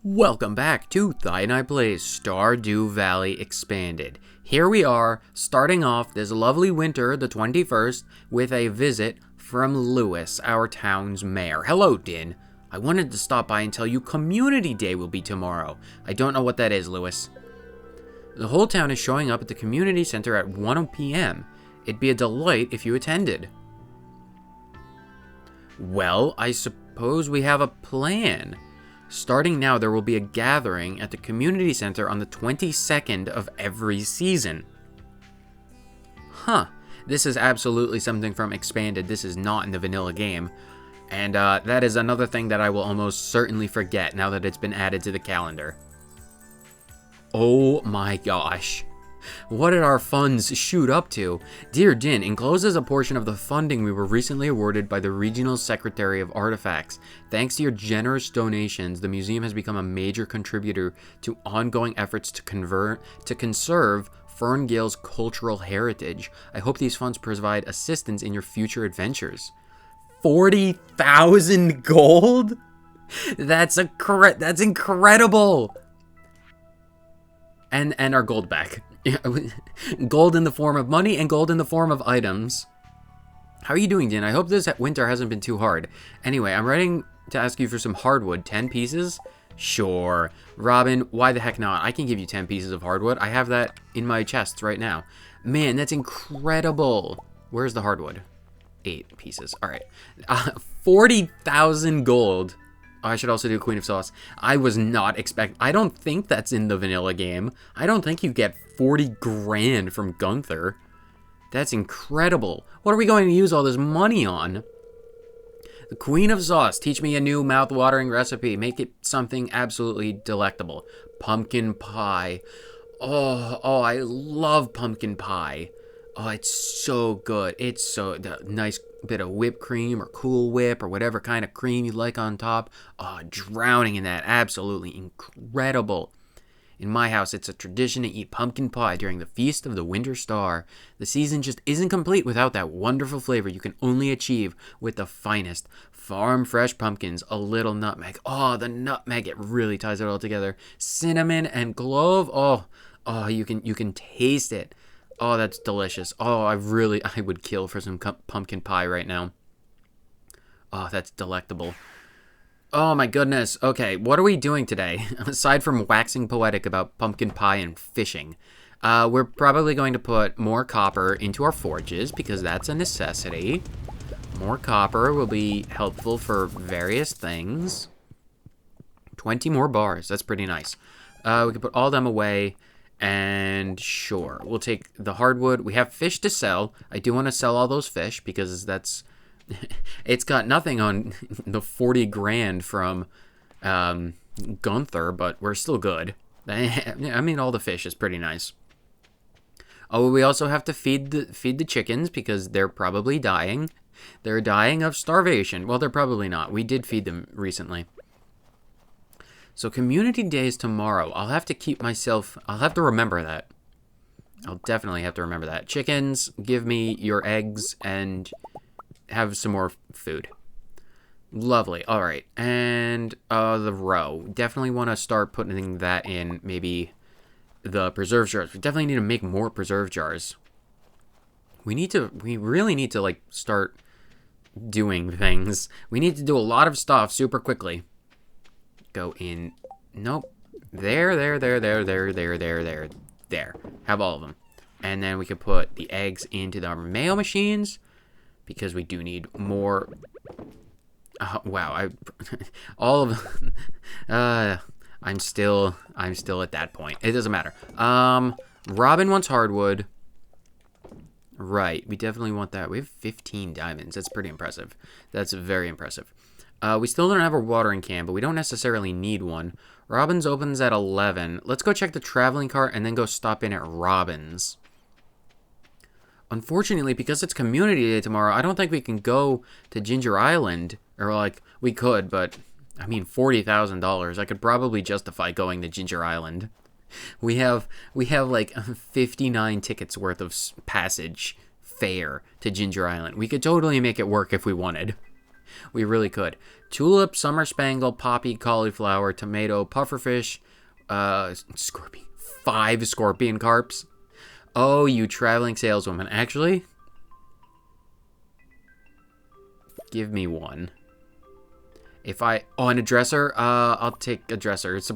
Welcome back to Thigh and I Plays Stardew Valley Expanded. Here we are, starting off this lovely winter, the 21st, with a visit from Lewis, our town's mayor. Hello, Din. I wanted to stop by and tell you Community Day will be tomorrow. I don't know what that is, Lewis. The whole town is showing up at the community center at 1 p.m. It'd be a delight if you attended. Well, I suppose we have a plan. Starting now, there will be a gathering at the community center on the 22nd of every season. Huh. This is absolutely something from Expanded. This is not in the vanilla game. And that is another thing that I will almost certainly forget now that it's been added to the calendar. Oh my gosh. What did our funds shoot up to? Dear Din, encloses a portion of the funding we were recently awarded by the Regional Secretary of Artifacts. Thanks to your generous donations, the museum has become a major contributor to ongoing efforts to conserve Ferngale's cultural heritage. I hope these funds provide assistance in your future adventures. 40,000 gold? That's incredible! And our gold back. Gold in the form of money and gold in the form of items. How are you doing, Din? I hope this winter hasn't been too hard. Anyway, I'm writing to ask you for some hardwood. 10 pieces? Sure. Robin, why the heck not? I can give you 10 pieces of hardwood. I have that in my chests right now. Man, that's incredible. Where's the hardwood? 8 pieces. All right. 40,000 gold. Oh, I should also do Queen of Sauce. I was not I don't think that's in the vanilla game. I don't think you get 40 grand from Gunther. That's incredible. What are we going to use all this money on? The Queen of Sauce. Teach me a new mouth-watering recipe. Make it something absolutely delectable. Pumpkin pie. Oh, I love pumpkin pie. Oh, it's so good. It's so nice bit of whipped cream or Cool Whip or whatever kind of cream you like on top. Oh, drowning in that. Absolutely incredible. In my house, it's a tradition to eat pumpkin pie during the Feast of the Winter Star. The season just isn't complete without that wonderful flavor you can only achieve with the finest farm fresh pumpkins, a little nutmeg. Oh, the nutmeg, it really ties it all together. Cinnamon and clove. Oh, you can taste it. Oh, that's delicious. Oh, I would kill for some pumpkin pie right now. Oh, that's delectable. Oh my goodness. Okay, what are we doing today? Aside from waxing poetic about pumpkin pie and fishing, we're probably going to put more copper into our forges because that's a necessity. More copper will be helpful for various things. 20 more bars. That's pretty nice. We can put all them away. And sure, we'll take the hardwood. We have fish to sell. I do want to sell all those fish because that's... it's got nothing on the 40 grand from Gunther, but we're still good. I mean, all the fish is pretty nice. Oh, we also have to feed the chickens because they're probably dying. They're dying of starvation. Well, they're probably not. We did feed them recently. So Community Day is tomorrow. I'll have to remember that. I'll definitely have to remember that. Chickens, give me your eggs and have some more food. Lovely. All right. And the row. Definitely want to start putting that in maybe the preserve jars. We definitely need to make more preserve jars. We really need to like start doing things. We need to do a lot of stuff super quickly. Go in. Nope. There. Have all of them. And then we can put the eggs into our mail machines because we do need more. Wow. All of I'm still at that point. It doesn't matter. Robin wants hardwood. Right. We definitely want that. We have 15 diamonds. That's pretty impressive. That's very impressive. We still don't have a watering can, but we don't necessarily need one. Robin's opens at 11. Let's go check the traveling cart and then go stop in at Robin's. Unfortunately, because it's Community Day tomorrow, I don't think we can go to Ginger Island. Or, like, we could, but, I mean, $40,000. I could probably justify going to Ginger Island. We have like, 59 tickets worth of passage fare to Ginger Island. We could totally make it work if we wanted. We really could. Tulip, summer spangle, poppy, cauliflower, tomato, pufferfish, scorpion. 5 scorpion carps. Oh, you traveling saleswoman. Actually, give me 1. If I... Oh, and a dresser? I'll take a dresser. It's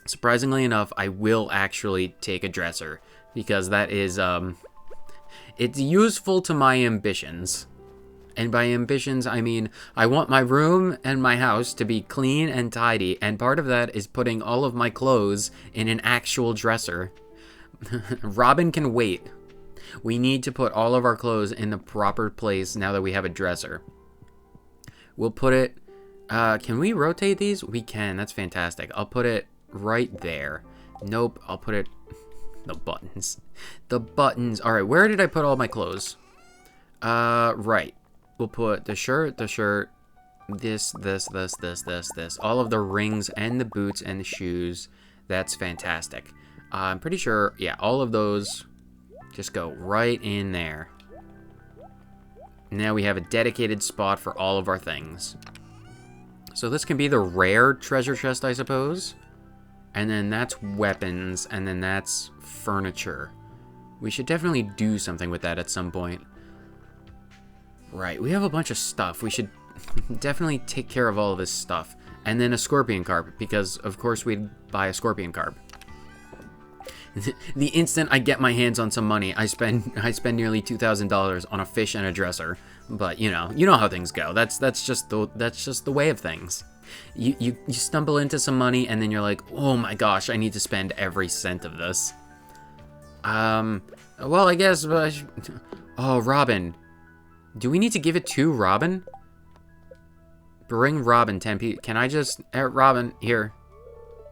surprisingly enough, I will actually take a dresser. Because that is, it's useful to my ambitions. And by ambitions, I mean, I want my room and my house to be clean and tidy. And part of that is putting all of my clothes in an actual dresser. Robin can wait. We need to put all of our clothes in the proper place now that we have a dresser. We'll put it... can we rotate these? We can. That's fantastic. I'll put it right there. Nope. I'll put it... The buttons. The buttons. Alright, where did I put all my clothes? Right. We'll put the shirt, this. All of the rings and the boots and the shoes. That's fantastic. I'm pretty sure, yeah, all of those just go right in there. Now we have a dedicated spot for all of our things. So this can be the rare treasure chest, I suppose. And then that's weapons, and then that's furniture. We should definitely do something with that at some point. Right, we have a bunch of stuff. We should definitely take care of all of this stuff. And then a scorpion carp, because of course we'd buy a scorpion carp. The instant I get my hands on some money, I spend nearly $2,000 on a fish and a dresser. But you know how things go. That's just the way of things. You stumble into some money and then you're like, oh my gosh, I need to spend every cent of this. Well, I guess. Oh, Robin. Do we need to give it to Robin? Bring Robin 10p. Can I just... Robin, here.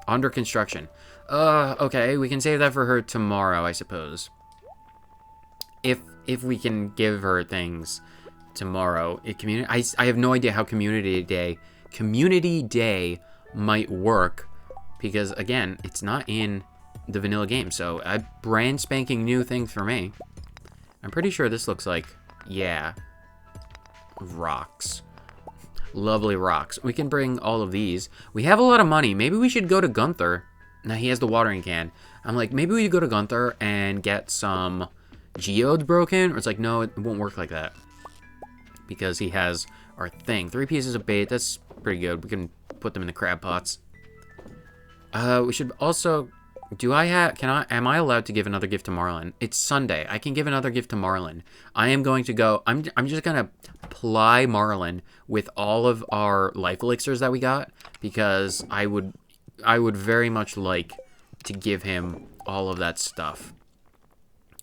Under construction. Okay, we can save that for her tomorrow, I suppose. If we can give her things tomorrow. I have no idea how Community Day might work. Because, again, it's not in the vanilla game. So, a brand spanking new thing for me. I'm pretty sure this looks like... Yeah. Rocks. Lovely rocks. We can bring all of these. We have a lot of money. Maybe we should go to Gunther. Now, he has the watering can. I'm like, maybe we go to Gunther and get some geodes broken? Or it's like, no, it won't work like that. Because he has our thing. 3 pieces of bait. That's pretty good. We can put them in the crab pots. We should also... am I allowed to give another gift to Marlin? It's Sunday. I can give another gift to Marlin. I am going to go... I'm just going to ply Marlin with all of our life elixirs that we got. Because I would very much like to give him all of that stuff.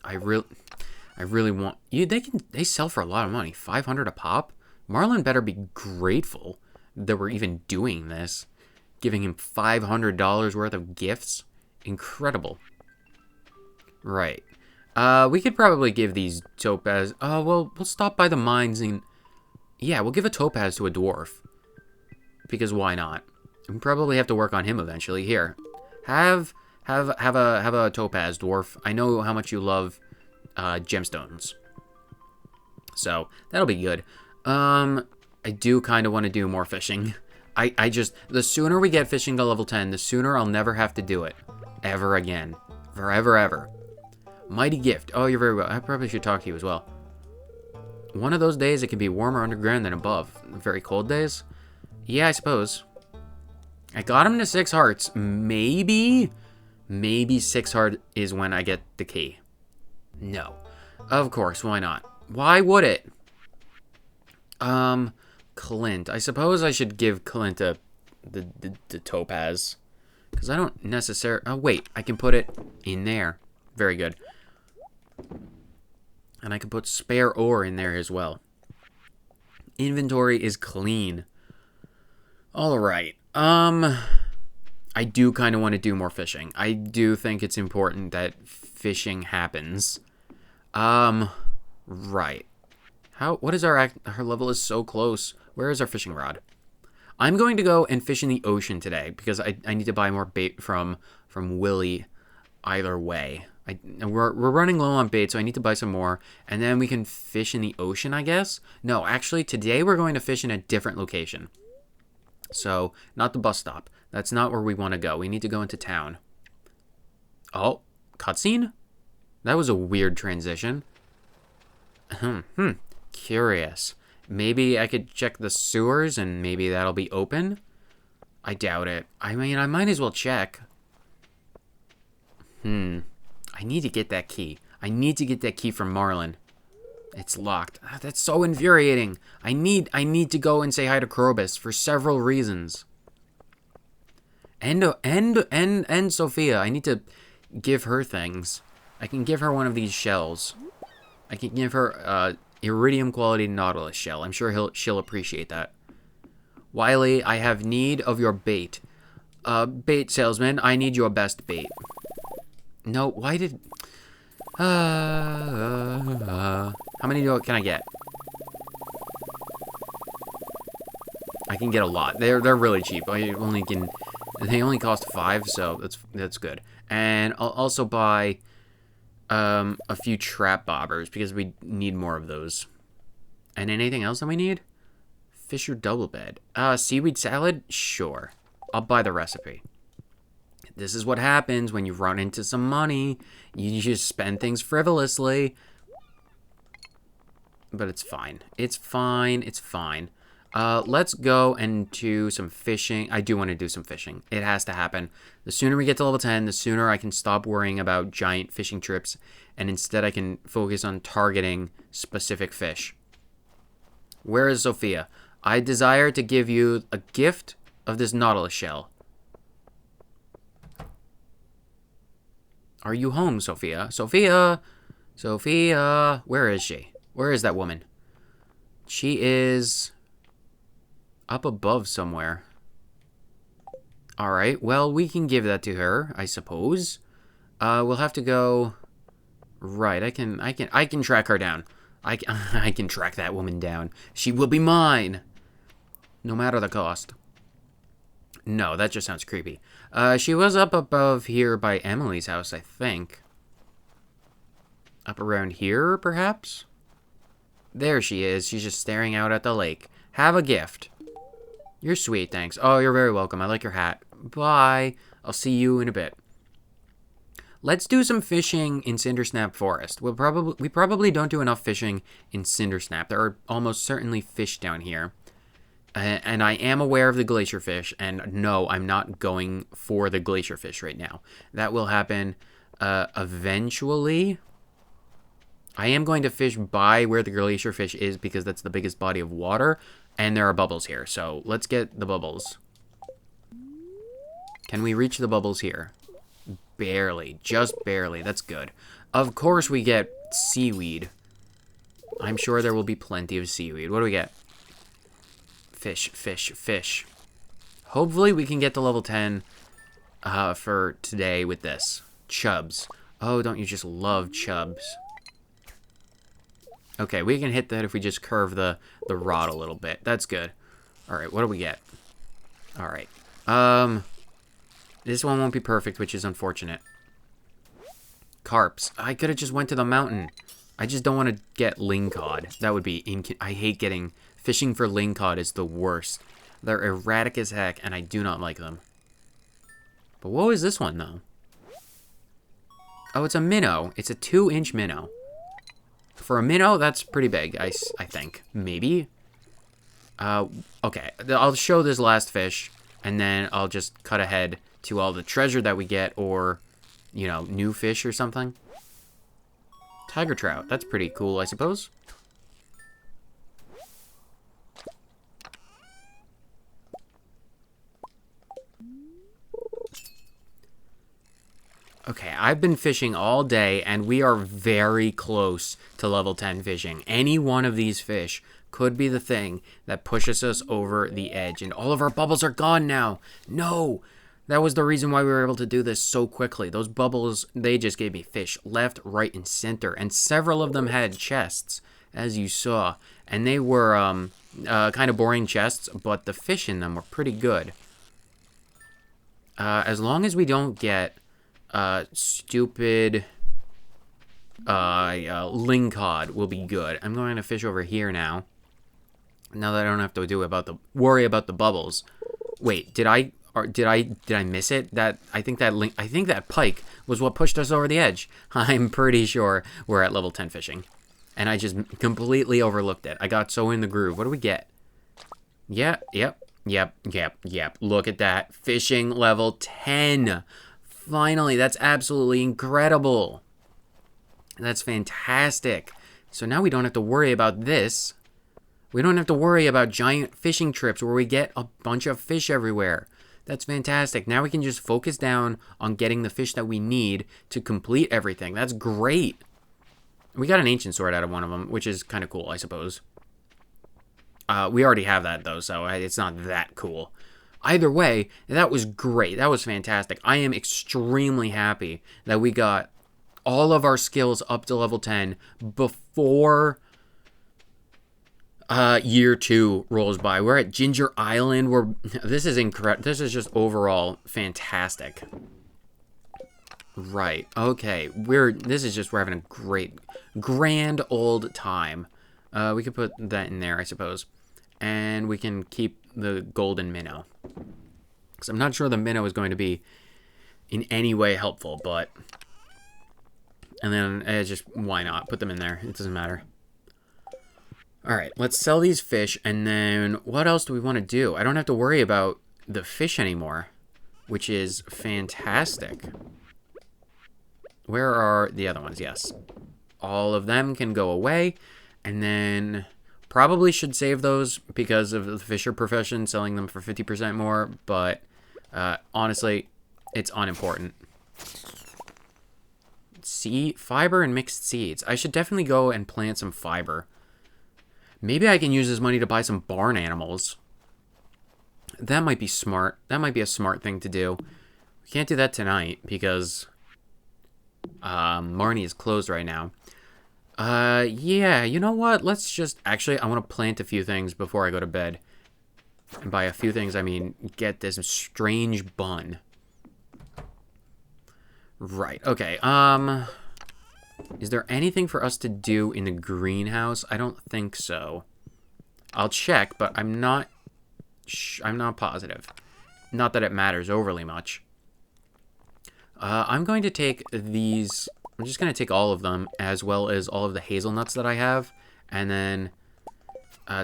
I really want... They sell for a lot of money. 500 a pop? Marlin better be grateful that we're even doing this. Giving him $500 worth of gifts. Incredible. Right. We could probably give these topaz... well, we'll stop by the mines and... Yeah, we'll give a topaz to a dwarf. Because why not? We probably have to work on him eventually. Here. Have a topaz, dwarf. I know how much you love gemstones. So, that'll be good. I do kind of want to do more fishing. I just... The sooner we get fishing to level 10, the sooner I'll never have to do it. Ever again. Forever, ever. Mighty gift. Oh, you're very well. I probably should talk to you as well. One of those days it can be warmer underground than above. Very cold days? Yeah, I suppose. I got him to 6 hearts. Maybe 6 heart is when I get the key. No. Of course, why not? Why would it? Clint. I suppose I should give Clint the topaz. Because I don't necessarily... Oh, wait. I can put it in there. Very good. And I can put spare ore in there as well. Inventory is clean. Alright. I do kind of want to do more fishing. I do think it's important that fishing happens. Right. What is our level is so close. Where is our fishing rod? I'm going to go and fish in the ocean today because I need to buy more bait from Willy either way. We're running low on bait, so I need to buy some more. And then we can fish in the ocean, I guess. No, actually, today we're going to fish in a different location. So, not the bus stop. That's not where we want to go. We need to go into town. Oh, cutscene? That was a weird transition. Curious. Maybe I could check the sewers and maybe that'll be open? I doubt it. I mean, I might as well check. I need to get that key. I need to get that key from Marlin. It's locked. That's so infuriating. I need to go and say hi to Krobus for several reasons. And Sophia. I need to give her things. I can give her one of these shells. I can give her iridium quality Nautilus shell. I'm sure she'll appreciate that. Wiley, I have need of your bait. Bait salesman, I need your best bait. No, why did... how many can I get? I can get a lot. They're really cheap. They only cost 5, so that's good. And I'll also buy a few trap bobbers because we need more of those. And anything else that we need? Fisher double bed. Seaweed salad? Sure. I'll buy the recipe. This is what happens when you run into some money. You just spend things frivolously. But it's fine. It's fine. It's fine. Let's go and do some fishing. I do want to do some fishing. It has to happen. The sooner we get to level 10, the sooner I can stop worrying about giant fishing trips. And instead I can focus on targeting specific fish. Where is Sophia? I desire to give you a gift of this Nautilus shell. Are you home, Sophia? Sophia! Sophia! Where is she? Where is that woman? She is up above somewhere. Alright, well, we can give that to her, I suppose. We'll have to go... Right, I can track her down. I can track that woman down. She will be mine! No matter the cost. No, that just sounds creepy. She was up above here by Emily's house, I think. Up around here, perhaps? There she is. She's just staring out at the lake. Have a gift. You're sweet, thanks. Oh, you're very welcome. I like your hat. Bye. I'll see you in a bit. Let's do some fishing in Cindersnap Forest. We probably don't do enough fishing in Cindersnap. There are almost certainly fish down here. And I am aware of the glacier fish, and no, I'm not going for the glacier fish right now. That will happen eventually. I am going to fish by where the glacier fish is because that's the biggest body of water, and there are bubbles here. So let's get the bubbles. Can we reach the bubbles here? Barely, just barely. That's good. Of course we get seaweed. I'm sure there will be plenty of seaweed. What do we get? Fish, fish, fish. Hopefully we can get to level 10 for today with this. Chubs. Oh, don't you just love chubs? Okay, we can hit that if we just curve the rod a little bit. That's good. Alright, what do we get? Alright. This one won't be perfect, which is unfortunate. Carps. I could have just went to the mountain. I just don't want to get lingcod. That would be... I hate getting... Fishing for lingcod is the worst. They're erratic as heck, and I do not like them. But what was this one, though? Oh, it's a minnow. It's a 2-inch minnow. For a minnow, that's pretty big, I think. Maybe? Okay. I'll show this last fish, and then I'll just cut ahead to all the treasure that we get, or, you know, new fish or something. Tiger trout. That's pretty cool, I suppose. Okay, I've been fishing all day, and we are very close to level 10 fishing. Any one of these fish could be the thing that pushes us over the edge, and all of our bubbles are gone now. No! That was the reason why we were able to do this so quickly. Those bubbles, they just gave me fish left, right, and center, and several of them had chests, as you saw. And they were kind of boring chests, but the fish in them were pretty good. As long as we don't get... stupid lingcod will be good. I'm going to fish over here now. Now that I don't have to worry about the bubbles. Wait, did I miss it? I think that pike was what pushed us over the edge. I'm pretty sure we're at level 10 fishing. And I just completely overlooked it. I got so in the groove. What do we get? Yeah, yep. Look at that. Fishing level 10. Finally, that's absolutely incredible. That's fantastic. So now we don't have to worry about this. We don't have to worry about giant fishing trips where we get a bunch of fish everywhere. That's fantastic. Now we can just focus down on getting the fish that we need to complete everything. That's great. We got an ancient sword out of one of them, which is kind of cool, I suppose. We already have that, though, so it's not that cool. Either way, that was great. That was fantastic. I am extremely happy that we got all of our skills up to level 10 before year 2 rolls by. We're at Ginger Island. This is incredible. This is just overall fantastic. Right. Okay. We're having a great, grand old time. We could put that in there, I suppose. And we can keep the golden minnow. Because I'm not sure the minnow is going to be in any way helpful, but... And then just, why not? Put them in there. It doesn't matter. Alright, let's sell these fish, and then what else do we want to do? I don't have to worry about the fish anymore, which is fantastic. Where are the other ones? Yes. All of them can go away, and then probably should save those because of the fisher profession, selling them for 50% more, but honestly, it's unimportant. Fiber and mixed seeds. I should definitely go and plant some fiber. Maybe I can use this money to buy some barn animals. That might be smart. That might be a smart thing to do. We can't do that tonight because Marnie is closed right now. Yeah, you know what? Let's just... Actually, I want to plant a few things before I go to bed. And by a few things, I mean get this strange bun. Right, okay. Is there anything for us to do in the greenhouse? I don't think so. I'll check, but I'm not positive. Not that it matters overly much. I'm going to take these... I'm just going to take all of them, as well as all of the hazelnuts that I have, and then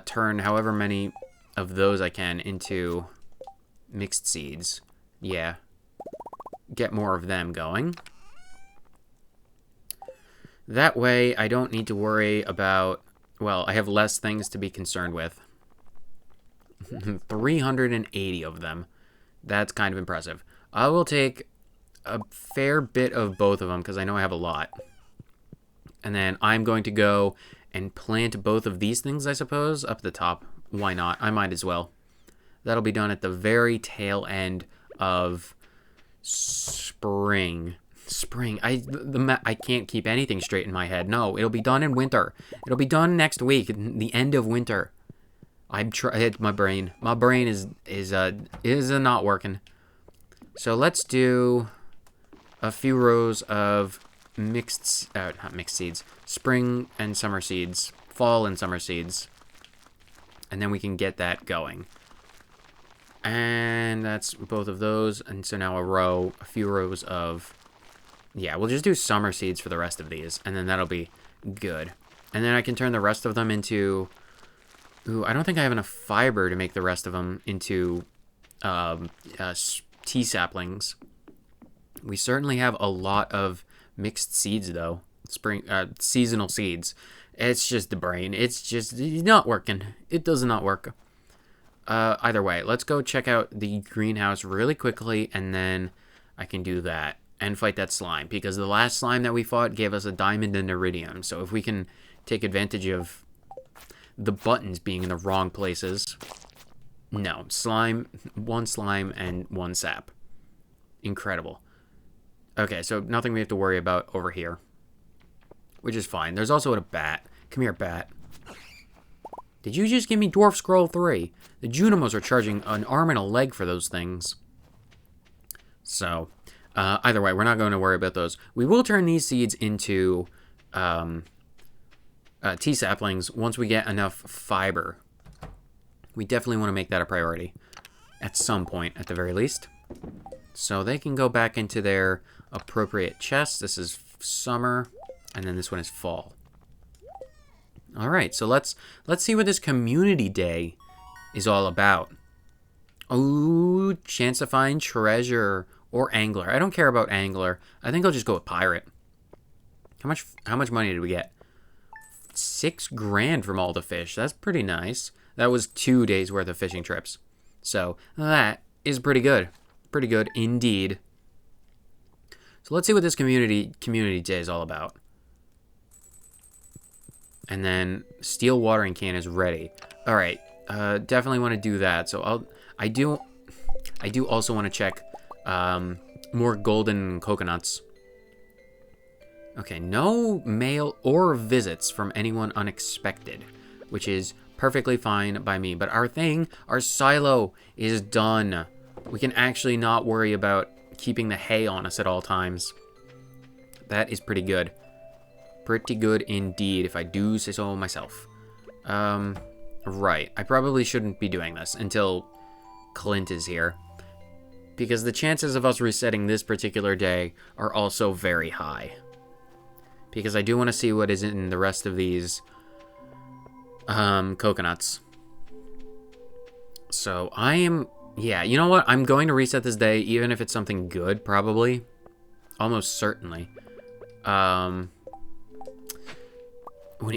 turn however many of those I can into mixed seeds. Yeah. Get more of them going. That way, I don't need to worry about... Well, I have less things to be concerned with. 380 of them. That's kind of impressive. I will take a fair bit of both of them, because I know I have a lot. And then I'm going to go and plant both of these things, I suppose, up the top. Why not? I might as well. That'll be done at the very tail end of spring. I can't keep anything straight in my head. No, it'll be done in winter. It'll be done next week, the end of winter. My brain is not working. So let's do a few rows of not mixed seeds, spring and summer seeds, fall and summer seeds, and then we can get that going. And that's both of those, and so now a few rows of... Yeah, we'll just do summer seeds for the rest of these, and then that'll be good. And then I can turn the rest of them into... Ooh, I don't think I have enough fiber to make the rest of them into tea saplings. We certainly have a lot of mixed seeds, though. Seasonal seeds. It's just the brain. It's just not working. It does not work. Either way, let's go check out the greenhouse really quickly, and then I can do that. And fight that slime, because the last slime that we fought gave us a diamond and iridium. So if we can take advantage of the buttons being in the wrong places... No, one slime and one sap. Incredible. Okay, so nothing we have to worry about over here. Which is fine. There's also a bat. Come here, bat. Did you just give me Dwarf Scroll 3? The Junimos are charging an arm and a leg for those things. So... either way, we're not going to worry about those. We will turn these seeds into tea saplings once we get enough fiber. We definitely want to make that a priority at some point, at the very least. So they can go back into their appropriate chests. This is summer, and then this one is fall. All right, so let's see what this community day is all about. Oh, chance to find treasure or angler. I don't care about angler. I think I'll just go with pirate. How much money did we get? 6 grand from all the fish. That's pretty nice. That was 2 days worth of fishing trips. So that is pretty good. Pretty good indeed. So let's see what this community day is all about. And then steel watering can is ready. All right, definitely want to do that. So I do also want to check more golden coconuts. Okay, no mail or visits from anyone unexpected, which is perfectly fine by me. But our silo is done. We can actually not worry about keeping the hay on us at all times. That is pretty good. Pretty good indeed, if I do say so myself. Right. I probably shouldn't be doing this until Clint is here, because the chances of us resetting this particular day are also very high. Because I do want to see what is in the rest of these coconuts. So yeah, you know what? I'm going to reset this day, even if it's something good, probably. Almost certainly. An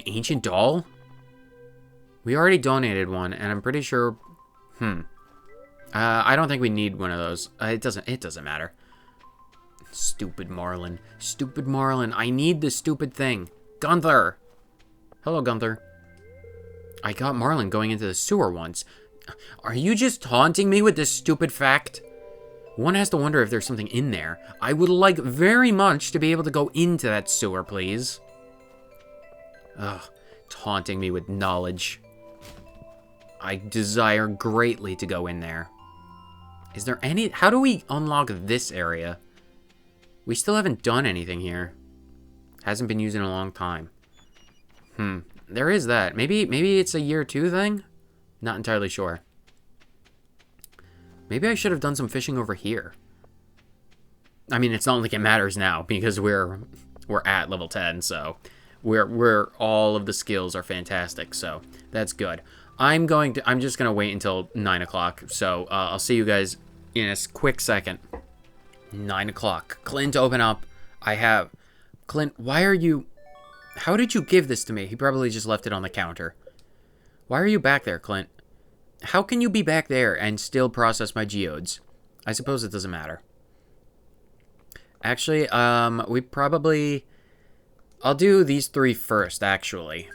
ancient doll? We already donated one, and I'm pretty sure... I don't think we need one of those. It doesn't matter. Stupid Marlin. Stupid Marlin. I need this stupid thing. Gunther! Hello, Gunther. I got Marlin going into the sewer once. Are you just taunting me with this stupid fact? One has to wonder if there's something in there. I would like very much to be able to go into that sewer, please. Ugh, taunting me with knowledge. I desire greatly to go in there. Is there any... How do we unlock this area? We still haven't done anything here. Hasn't been used in a long time. There is that. Maybe it's a year 2 thing? Not entirely sure. Maybe I should have done some fishing over here. I mean, it's not like it matters now, because we're at level 10, so... We're all of the skills are fantastic, so that's good. I'm just gonna wait until 9 o'clock, so I'll see you guys in a quick second. 9 o'clock. Clint, open up. Clint, why are you... How did you give this to me? He probably just left it on the counter. Why are you back there, Clint? How can you be back there and still process my geodes? I suppose it doesn't matter. Actually, we probably... I'll do these 3 first, actually.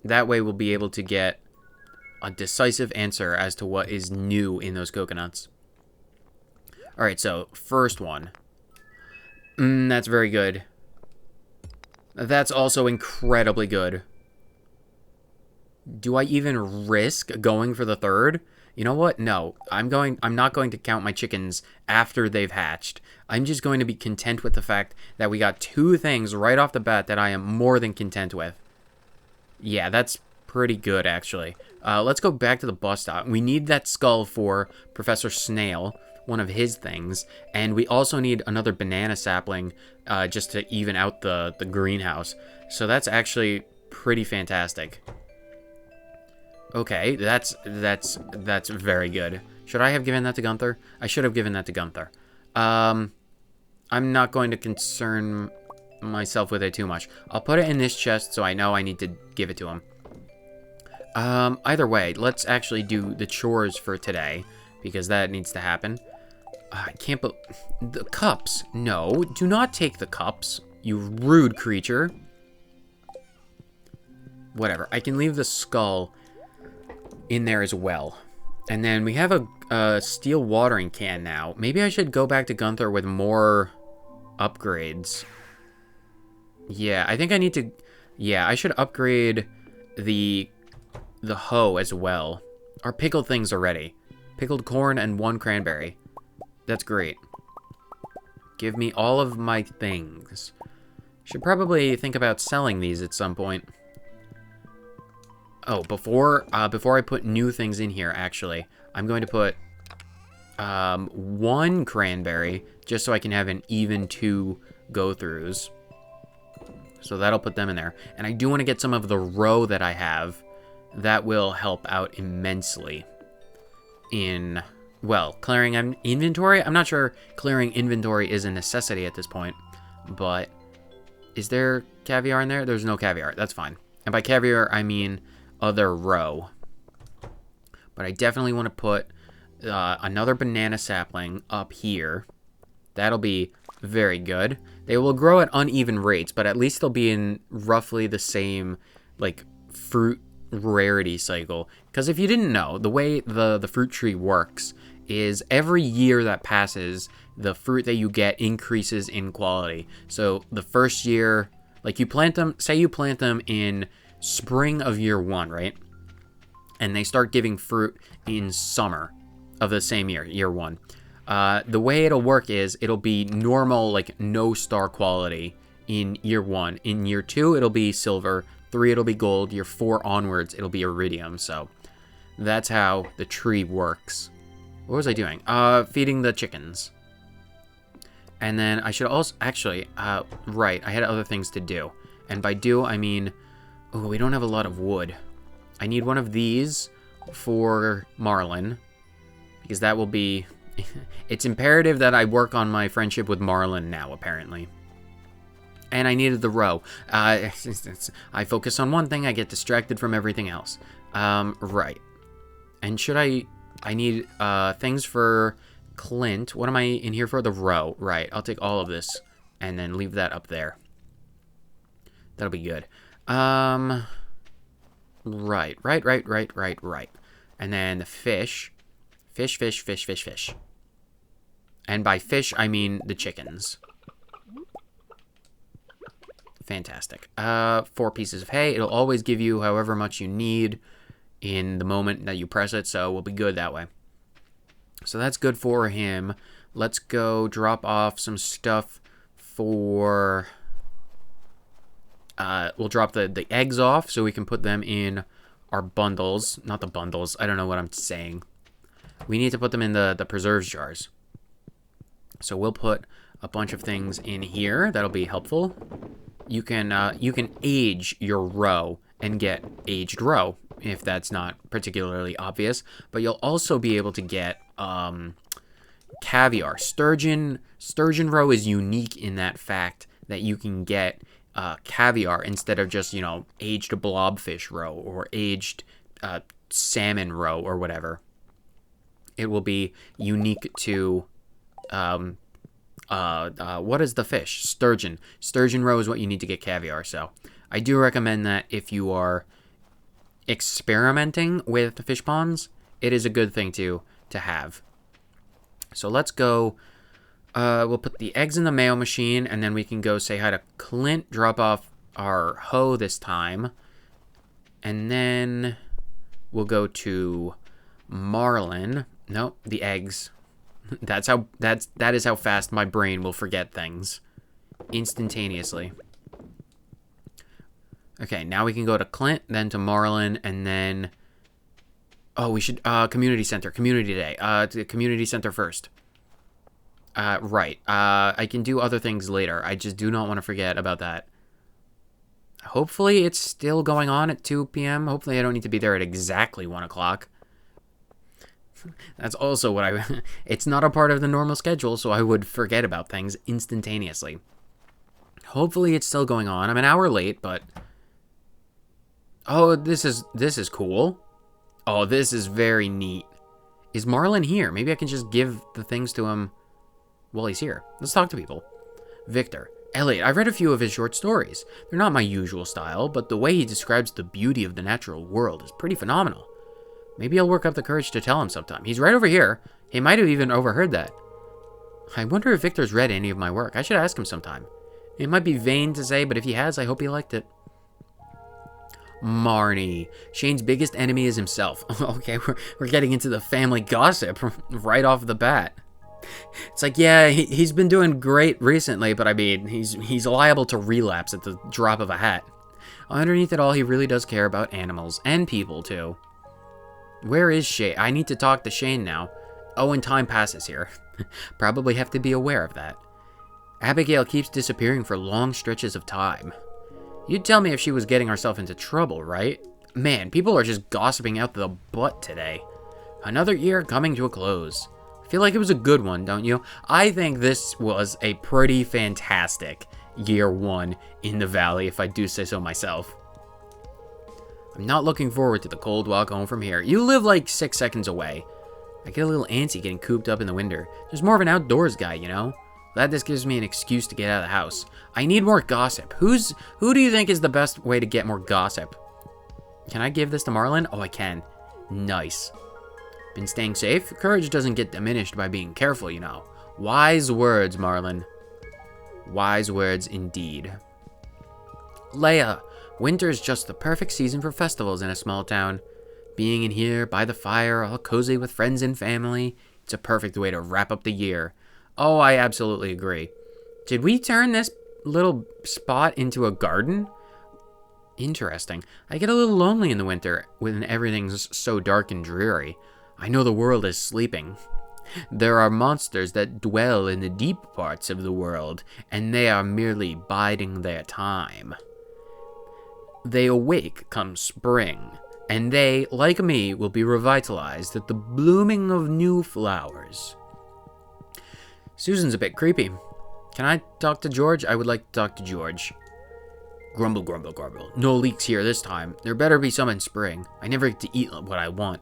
That way we'll be able to get a decisive answer as to what is new in those coconuts. Alright, so, first one. That's very good. That's also incredibly good. Do I even risk going for the 3rd? You know what? No. I'm not going to count my chickens after they've hatched. I'm just going to be content with the fact that we got 2 things right off the bat that I am more than content with. Yeah, that's pretty good, actually. Let's go back to the bus stop. We need that skull for Professor Snail, one of his things. And we also need another banana sapling just to even out the greenhouse. So that's actually pretty fantastic. Okay, that's very good. Should I have given that to Gunther? I should have given that to Gunther. I'm not going to concern myself with it too much. I'll put it in this chest so I know I need to give it to him. Either way, let's actually do the chores for today, because that needs to happen. I can't believe... The cups. No, do not take the cups, you rude creature. Whatever, I can leave the skull in there as well. And then we have a steel watering can now. Maybe I should go back to Gunther with more upgrades. Yeah, I think I need to... Yeah, I should upgrade the hoe as well. Our pickled things are ready. Pickled corn and 1 cranberry. That's great. Give me all of my things. Should probably think about selling these at some point. Oh, before I put new things in here, actually, I'm going to put 1 cranberry, just so I can have an even 2 go-throughs. So that'll put them in there. And I do want to get some of the row that I have. That will help out immensely in, well, clearing inventory. I'm not sure clearing inventory is a necessity at this point, but is there caviar in there? There's no caviar. That's fine. And by caviar, I mean other row. But I definitely want to put another banana sapling up here. That'll be very good. They will grow at uneven rates, but at least they'll be in roughly the same, like, fruit rarity cycle. Because if you didn't know, the way the fruit tree works is every year that passes, the fruit that you get increases in quality. So the first year, like, you plant them, say you plant them in spring of year 1, right? And they start giving fruit in summer of the same year, year 1. The way it'll work is it'll be normal, like, no star quality in year 1. In year 2, it'll be silver. 3, it'll be gold. Year 4 onwards, it'll be iridium. So that's how the tree works. What was I doing? Feeding the chickens. And then I should also, actually, right, I had other things to do. And by do, I mean, oh, we don't have a lot of wood. I need one of these for Marlin, because that will be, it's imperative that I work on my friendship with Marlin now, apparently. And I needed the row. I focus on one thing, I get distracted from everything else. Right. And should I need things for Clint. What am I in here for? The row. Right. I'll take all of this and then leave that up there. That'll be good. Right. And then the fish. Fish. And by fish, I mean the chickens. Fantastic. 4 pieces of hay. It'll always give you however much you need in the moment that you press it, so we'll be good that way. So that's good for him. Let's go drop off some stuff for... we'll drop the eggs off so we can put them in our bundles. Not the bundles. I don't know what I'm saying. We need to put them in the preserves jars. So we'll put a bunch of things in here. That'll be helpful. You can age your row and get aged row, if that's not particularly obvious. But you'll also be able to get caviar. Sturgeon row is unique in that fact that you can get caviar instead of just, aged blobfish row or aged salmon row or whatever. It will be unique to... what is the fish? Sturgeon. Sturgeon row is what you need to get caviar. So I do recommend that if you are experimenting with the fish ponds, it is a good thing to have. So let's go. We'll put the eggs in the mail machine, and then we can go say hi to Clint, drop off our hoe this time, and then we'll go to Marlin. No, the eggs. That is how fast my brain will forget things. Instantaneously. Okay, now we can go to Clint, then to Marlin, and then... Oh, we should... community center. Community day. To community center first. Right. I can do other things later. I just do not want to forget about that. Hopefully it's still going on at 2 p.m. Hopefully I don't need to be there at exactly 1 o'clock. That's also what it's not a part of the normal schedule, so I would forget about things instantaneously. Hopefully it's still going on. I'm an hour late, but... Oh, this is cool. Oh, this is very neat. Is Marlin here? Maybe I can just give the things to him while he's here. Let's talk to people. Victor. Elliot, I've read a few of his short stories. They're not my usual style, but the way he describes the beauty of the natural world is pretty phenomenal. Maybe I'll work up the courage to tell him sometime. He's right over here. He might have even overheard that. I wonder if Victor's read any of my work. I should ask him sometime. It might be vain to say, but if he has, I hope he liked it. Marnie. Shane's biggest enemy is himself. Okay, we're getting into the family gossip right off the bat. It's like, yeah, he's been doing great recently, but I mean, he's liable to relapse at the drop of a hat. Underneath it all, he really does care about animals and people, too. Where is Shane? I need to talk to Shane now. Oh, and time passes here. Probably have to be aware of that. Abigail keeps disappearing for long stretches of time. You'd tell me if she was getting herself into trouble, right? Man, people are just gossiping out the butt today. Another year coming to a close. Feel like it was a good one, don't you? I think this was a pretty fantastic year one in the valley, if I do say so myself. I'm not looking forward to the cold walk home from here. You live like 6 seconds away. I get a little antsy getting cooped up in the winter. There's more of an outdoors guy, you know? Glad this gives me an excuse to get out of the house. I need more gossip. Who do you think is the best way to get more gossip? Can I give this to Marlin? Oh, I can. Nice. Been staying safe? Courage doesn't get diminished by being careful, you know. Wise words, Marlin. Wise words indeed. Leia, winter is just the perfect season for festivals in a small town. Being in here, by the fire, all cozy with friends and family, it's a perfect way to wrap up the year. Oh, I absolutely agree. Did we turn this little spot into a garden? Interesting. I get a little lonely in the winter when everything's so dark and dreary. I know the world is sleeping. There are monsters that dwell in the deep parts of the world, and they are merely biding their time. They awake come spring, and they, like me, will be revitalized at the blooming of new flowers. Susan's a bit creepy. Can I talk to George? I would like to talk to George. Grumble, grumble, grumble. No leaks here this time. There better be some in spring. I never get to eat what I want.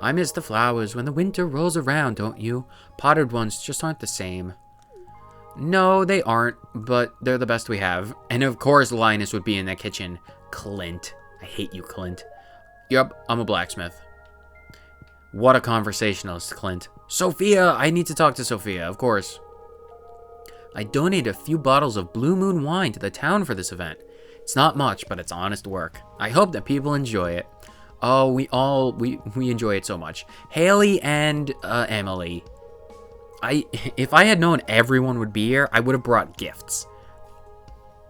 I miss the flowers when the winter rolls around, don't you? Potted ones just aren't the same. No, they aren't, but they're the best we have. And of course Linus would be in that kitchen. Clint. I hate you, Clint. Yup, I'm a blacksmith. What a conversationalist, Clint. Sophia! I need to talk to Sophia, of course. I donated a few bottles of Blue Moon wine to the town for this event. It's not much, but it's honest work. I hope that people enjoy it. Oh, we enjoy it so much. Haley and Emily. If I had known everyone would be here, I would have brought gifts.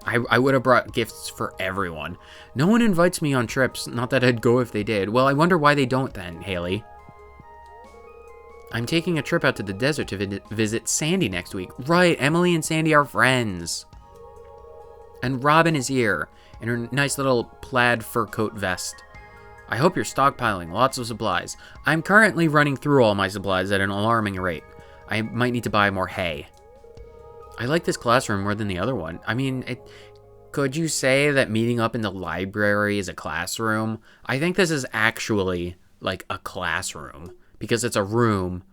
I would have brought gifts for everyone. No one invites me on trips, not that I'd go if they did. Well, I wonder why they don't then, Haley. I'm taking a trip out to the desert to visit Sandy next week. Right, Emily and Sandy are friends. And Robin is here, in her nice little plaid fur coat vest. I hope you're stockpiling lots of supplies. I'm currently running through all my supplies at an alarming rate. I might need to buy more hay. I like this classroom more than the other one. I mean, could you say that meeting up in the library is a classroom? I think this is actually like a classroom. Because it's a room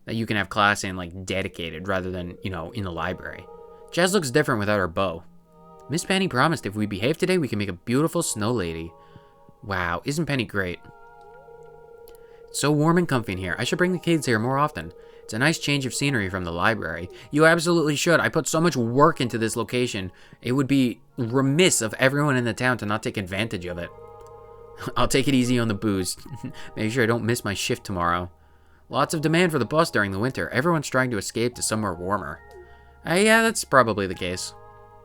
that you can have class in, like, dedicated, rather than, you know, in the library. Jazz looks different without her bow. Miss Penny promised if we behave today, we can make a beautiful snow lady. Wow, isn't Penny great? It's so warm and comfy in here. I should bring the kids here more often. It's a nice change of scenery from the library. You absolutely should. I put so much work into this location. It would be remiss of everyone in the town to not take advantage of it. I'll take it easy on the booze. Make sure I don't miss my shift tomorrow. Lots of demand for the bus during the winter. Everyone's trying to escape to somewhere warmer. Yeah, that's probably the case.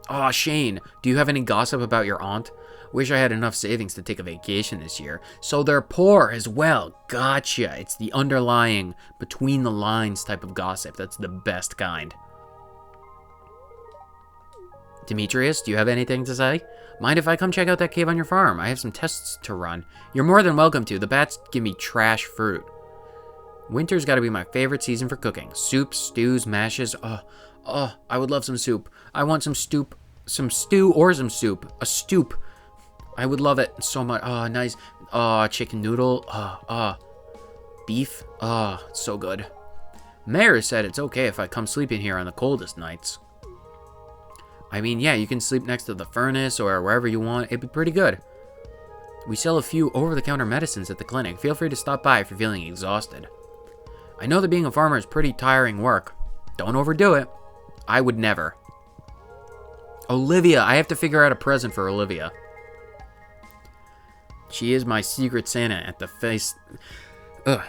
Aw, Shane, do you have any gossip about your aunt? Wish I had enough savings to take a vacation this year. So they're poor as well. Gotcha. It's the underlying, between the lines type of gossip. That's the best kind. Demetrius, do you have anything to say? Mind if I come check out that cave on your farm? I have some tests to run. You're more than welcome to. The bats give me trash fruit. Winter's got to be my favorite season for cooking. Soups, stews, mashes. Oh, I would love some soup. I want some stew or some soup. A stoop. I would love it so much. Oh, nice. Oh, chicken noodle. Beef. Oh, it's so good. Mayor said it's okay if I come sleep in here on the coldest nights. I mean, yeah, you can sleep next to the furnace or wherever you want. It'd be pretty good. We sell a few over-the-counter medicines at the clinic. Feel free to stop by if you're feeling exhausted. I know that being a farmer is pretty tiring work. Don't overdo it. I would never. Olivia. I have to figure out a present for Olivia. She is my secret Santa at the face...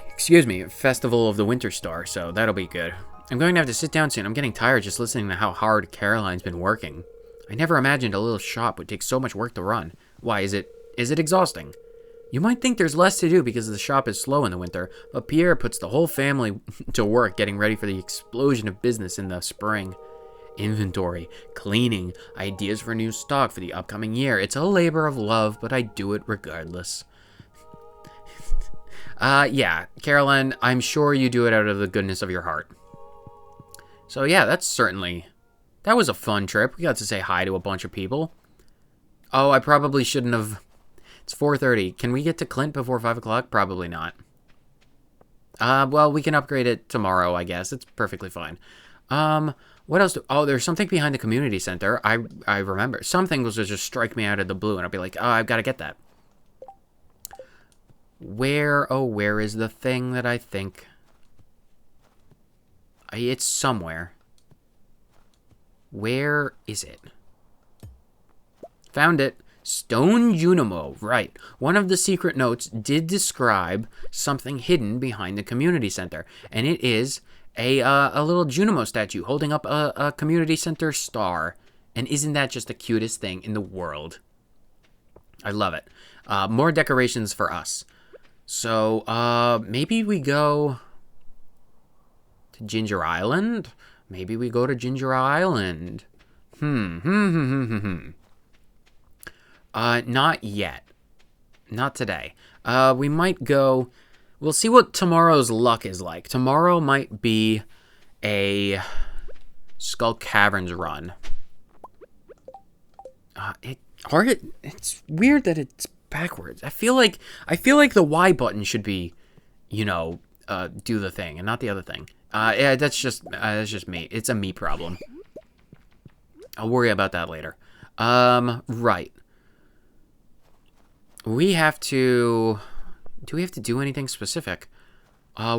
Excuse me, Festival of the Winter Star, so that'll be good. I'm going to have to sit down soon. I'm getting tired just listening to how hard Caroline's been working. I never imagined a little shop would take so much work to run. Why, is it exhausting? You might think there's less to do because the shop is slow in the winter, but Pierre puts the whole family to work getting ready for the explosion of business in the spring. Inventory, cleaning, ideas for new stock for the upcoming year. It's a labor of love, but I do it regardless. Yeah, Caroline, I'm sure you do it out of the goodness of your heart. So yeah, that was a fun trip. We got to say hi to a bunch of people. Oh, I probably shouldn't have. It's 4:30. Can we get to Clint before 5 o'clock? Probably not. Well, we can upgrade it tomorrow, I guess. It's perfectly fine. What else? Oh, there's something behind the community center. I remember. Something was just strike me out of the blue, and I'll be like, oh, I've got to get that. Where is the thing that I think? It's somewhere. Where is it? Found it. Stone Junimo, right. One of the secret notes did describe something hidden behind the community center, and it is a little Junimo statue holding up a community center star. And isn't that just the cutest thing in the world? I love it. More decorations for us. So, maybe we go to Ginger Island? Maybe we go to Ginger Island. Not yet. Not today. We might go. We'll see what tomorrow's luck is like. Tomorrow might be a Skull Caverns run. It's weird that it's backwards. I feel like the Y button should be, do the thing and not the other thing. Yeah, that's just me. It's a me problem. I'll worry about that later. Right. We have to... Do we have to do anything specific?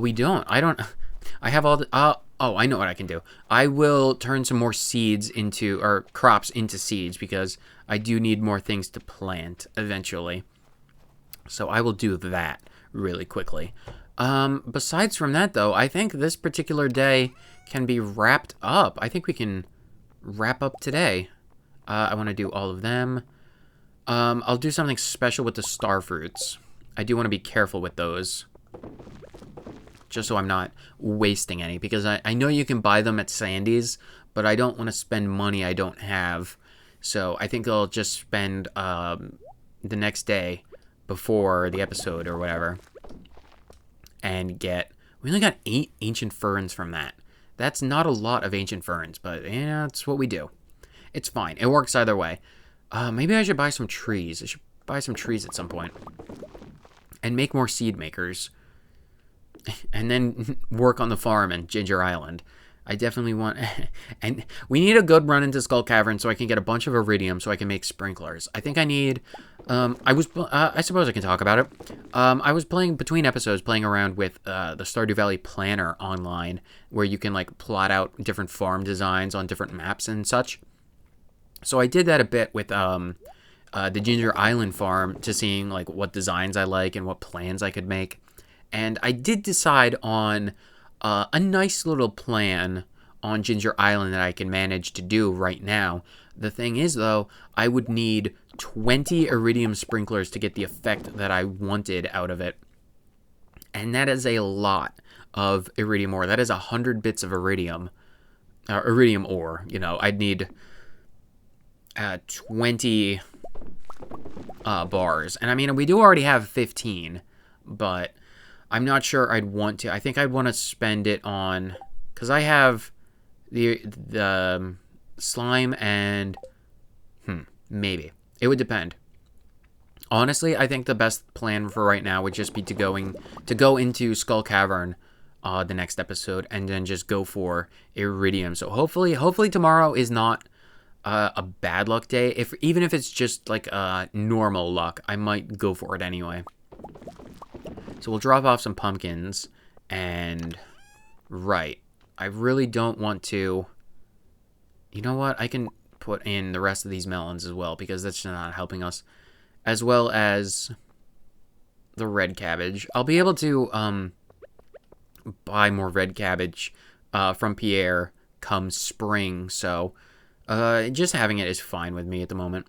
We don't. I have all the... Oh, I know what I can do. I will turn some more seeds or crops into seeds because I do need more things to plant eventually. So I will do that really quickly. Besides from that, though, I think this particular day can be wrapped up. I think we can wrap up today. I want to do all of them. I'll do something special with the star fruits. I do want to be careful with those. Just so I'm not wasting any. Because I know you can buy them at Sandy's, but I don't want to spend money I don't have. So I think I'll just spend the next day before the episode or whatever. And get... We only got 8 ancient ferns from that. That's not a lot of ancient ferns, but yeah, that's what we do. It's fine. It works either way. Maybe I should buy some trees. I should buy some trees at some point. And make more seed makers. And then work on the farm in Ginger Island. I definitely want... And we need a good run into Skull Cavern so I can get a bunch of iridium so I can make sprinklers. I think I need... I suppose I can talk about it. I was between episodes, playing around with the Stardew Valley Planner online, where you can, plot out different farm designs on different maps and such. So I did that a bit with the Ginger Island farm to seeing, what designs I like and what plans I could make. And I did decide on a nice little plan on Ginger Island that I can manage to do right now. The thing is, though, I would need 20 iridium sprinklers to get the effect that I wanted out of it. And that is a lot of iridium ore. That is 100 bits of iridium ore. I'd need 20 bars. And I mean, we do already have 15, but I'm not sure I'd want to. I think I'd want to spend it on... Because I have the slime and... maybe. It would depend. Honestly, I think the best plan for right now would just be to go into Skull Cavern the next episode and then just go for iridium. So hopefully tomorrow is not a bad luck day. Even if it's just normal luck, I might go for it anyway. So we'll drop off some pumpkins and... Right. I really don't want to... You know what? I can put in the rest of these melons as well because that's not helping us. As well as the red cabbage. I'll be able to buy more red cabbage from Pierre come spring, so just having it is fine with me at the moment.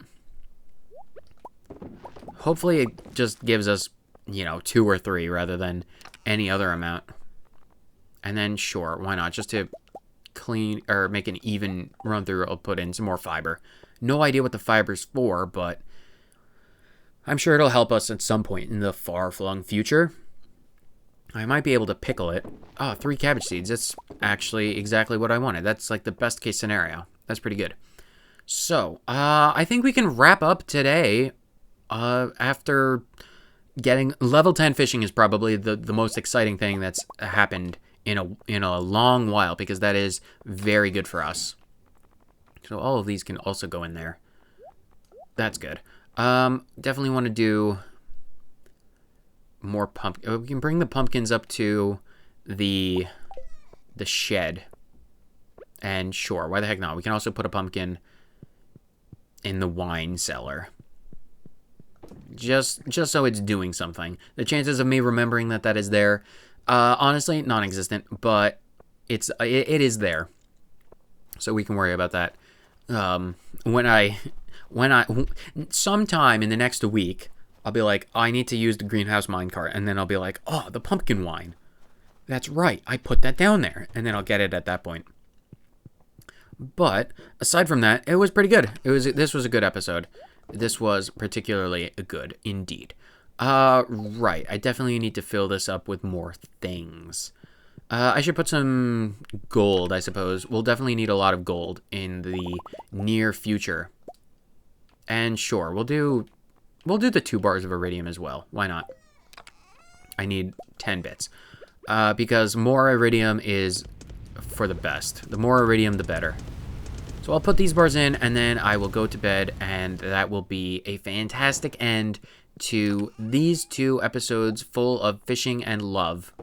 Hopefully it just gives us, you know, 2 or 3 rather than any other amount. And then, sure, why not? Just to clean or make an even run through, I'll put in some more fiber. No idea what the fiber's for, but I'm sure it'll help us at some point in the far-flung future. I might be able to pickle it. Oh, 3 cabbage seeds. That's actually exactly what I wanted. That's like the best case scenario. That's pretty good. So, I think we can wrap up today after getting... Level 10 fishing is probably the most exciting thing that's happened in a long while, because that is very good for us. So all of these can also go in there. That's good. Definitely want to do more pumpkin. We can bring the pumpkins up to the shed. And sure, why the heck not? We can also put a pumpkin in the wine cellar. Just so it's doing something. The chances of me remembering that is there, honestly, non-existent, but it is there. So we can worry about that. Sometime in the next week, I'll be like, I need to use the greenhouse minecart, and then I'll be like, oh, the pumpkin wine. That's right, I put that down there, and then I'll get it at that point. But aside from that, it was pretty good. This was a good episode. This was particularly good indeed. Right, I definitely need to fill this up with more things. I should put some gold, I suppose. We'll definitely need a lot of gold in the near future. And sure, we'll do the 2 bars of iridium as well. Why not? I need 10 bits. Because more iridium is for the best. The more iridium, the better. So I'll put these bars in, and then I will go to bed, and that will be a fantastic end to these 2 episodes full of fishing and love.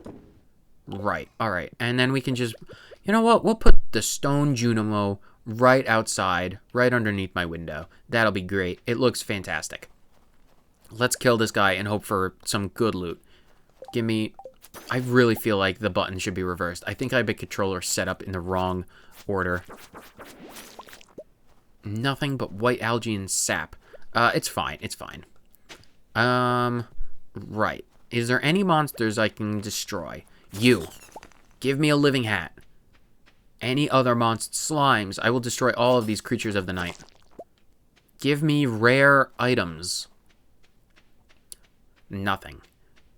Right, alright. And then we can just... You know what? We'll put the stone Junimo right outside, right underneath my window. That'll be great. It looks fantastic. Let's kill this guy and hope for some good loot. Give me... I really feel like the button should be reversed. I think I have the controller set up in the wrong order. Nothing but white algae and sap. It's fine. It's fine. Right. Is there any monsters I can destroy? You. Give me a living hat. Any other slimes. I will destroy all of these creatures of the night. Give me rare items. Nothing.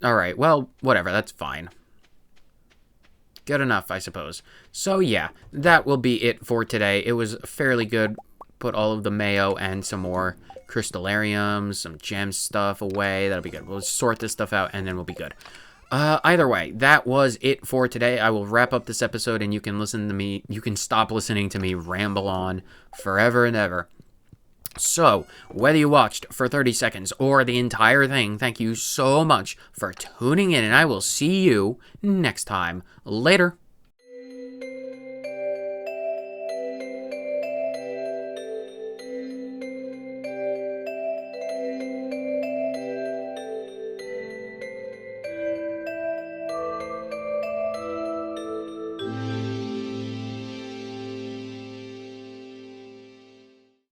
Alright, well, whatever, that's fine. Good enough, I suppose. So, yeah, that will be it for today. It was fairly good. Put all of the mayo and some more crystallariums, some gem stuff away. That'll be good. We'll sort this stuff out, and then we'll be good. Either way, that was it for today. I will wrap up this episode, and you can listen to me. You can stop listening to me ramble on forever and ever. So, whether you watched for 30 seconds or the entire thing, thank you so much for tuning in, and I will see you next time. Later.